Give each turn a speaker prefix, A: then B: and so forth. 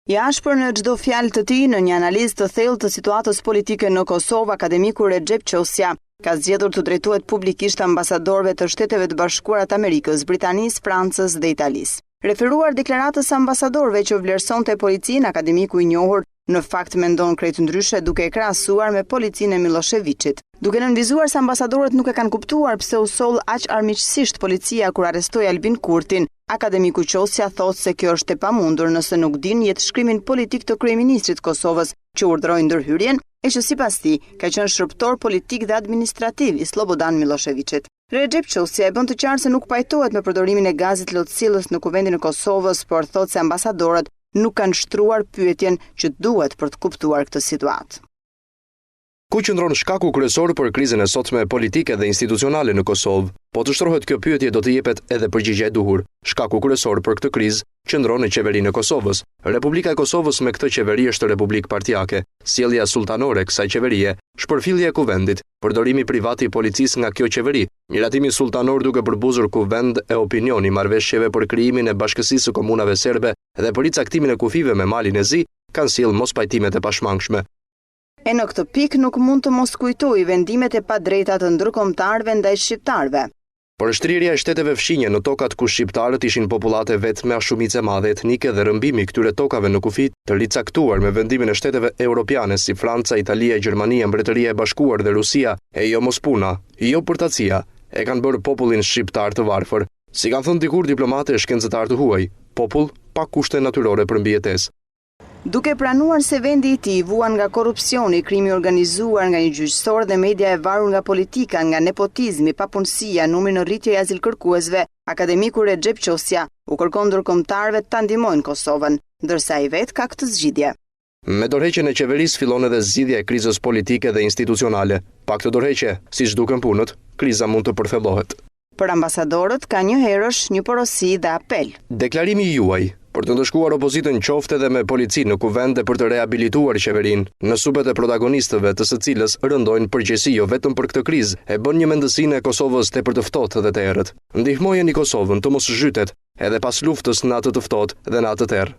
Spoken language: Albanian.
A: I ashpër në çdo fjalë të tij në një analizë të thellë të situatës politike në Kosovë, akademiku Recep Qosja ka zgjedhur të drejtohet publikisht ambasadorëve të Shteteve të Bashkuara të Amerikës, Britanisë, Francës dhe Italisë. Referuar deklaratës së ambasadorëve që vlerësonte policinë, akademiku i njohur në fakt mendon krejt ndryshe duke e krahasuar me policinë e Miloševićit. Duke nënvizuar se ambasadorët nuk e kanë kuptuar pse u soll aq armiqësisht policia kur arrestoi Albin Kurtin, akademiku Qosja thotë se kjo është e pamundur nëse nuk din jetë shkrimin politik të kryeministrit Kosovës që urdhëroi ndërhyrjen e që sipas tij ka qenë shërptor politik dhe administrativ i Slobodan Miloševićit. Recep Qosja e bën të qartë se nuk pajtohet me përdorimin e gazit lotësillës në kuvendin e Kosovës, por thotë se ambasadorët nuk kanë shtruar pyetjen që duhet për të kuptuar këtë situatë.
B: Ku qëndron shkaku kryesor për krizën e sotme politike dhe institucionale në Kosovë? Po të shtrohet kjo pyetje do të jepet edhe përgjigje e duhur. Shkaku kryesor për këtë krizë qëndron në qeverinë e Kosovës. Republika e Kosovës me këtë qeveri është republikë partijake. Sjellja sultanore e kësaj qeverie, shpërfillja e kuvendit, përdorimi privat i policisë nga kjo qeveri, miratimi sultanor duke përbuzur kuvend e opinioni, marrëveshjeve për krijimin e bashkësisë së komunave serbe dhe përicaktimin e kufive me Malin e Zi kanë sjellë mospajtimet e pashmangshme.
A: E në këtë pikë nuk mund të mos kujtoj vendimet e padrejta të ndërkombëtarëve ndaj shqiptarëve.
B: Përshtrirja e shteteve fshinje në tokat ku shqiptarët ishin popullate vetëm me shumicë madhe etnike dhe rëmbimi këtyre tokave në kufi të ricaktuar me vendimin e shteteve europiane si Franca, Italia, Gjermania, Mbretëria e Bashkuar dhe Rusia, e jo mospuna, jo përtatësia, e kanë bërë popullin shqiptar të varfër. Si kanë thënë dikur diplomate e shkencëtar të huaj, popull pa kushte natyrore për mbijetesë.
A: Duke pranuar se vendi i tij vuan nga korrupsioni, krimi organizuar nga një gjyqësor dhe media e varur nga politika, nga nepotizmi, papunësia, numri në rritje i azilkërkuesve, akademiku Recep Qosja u kërkon ndërkombëtarëve ta ndihmojnë Kosovën, ndërsa ai vet ka këtë zgjidhje.
B: Me dorëheqjen e qeverisë fillon edhe zgjidhja e krizës politike dhe institucionale. Pa këtë dorëheqje, siç duken punët, kriza mund të përthellohet.
A: Për ambasadorët ka një herësh një porosi dhe apel.
B: Deklarimi juaj për të ndëshkuar opozitën qofte dhe me polici në kuvend dhe për të rehabilituar qeverinë në supet e protagonistëve të së cilës rëndojnë përgjegjësi jo vetëm për këtë krizë, e bën një mendësinë e Kosovës tepër të ftohtë dhe të errët. Ndihmojeni Kosovën të mos zhytet edhe pas luftës në atë të ftohtë dhe në atë të errë.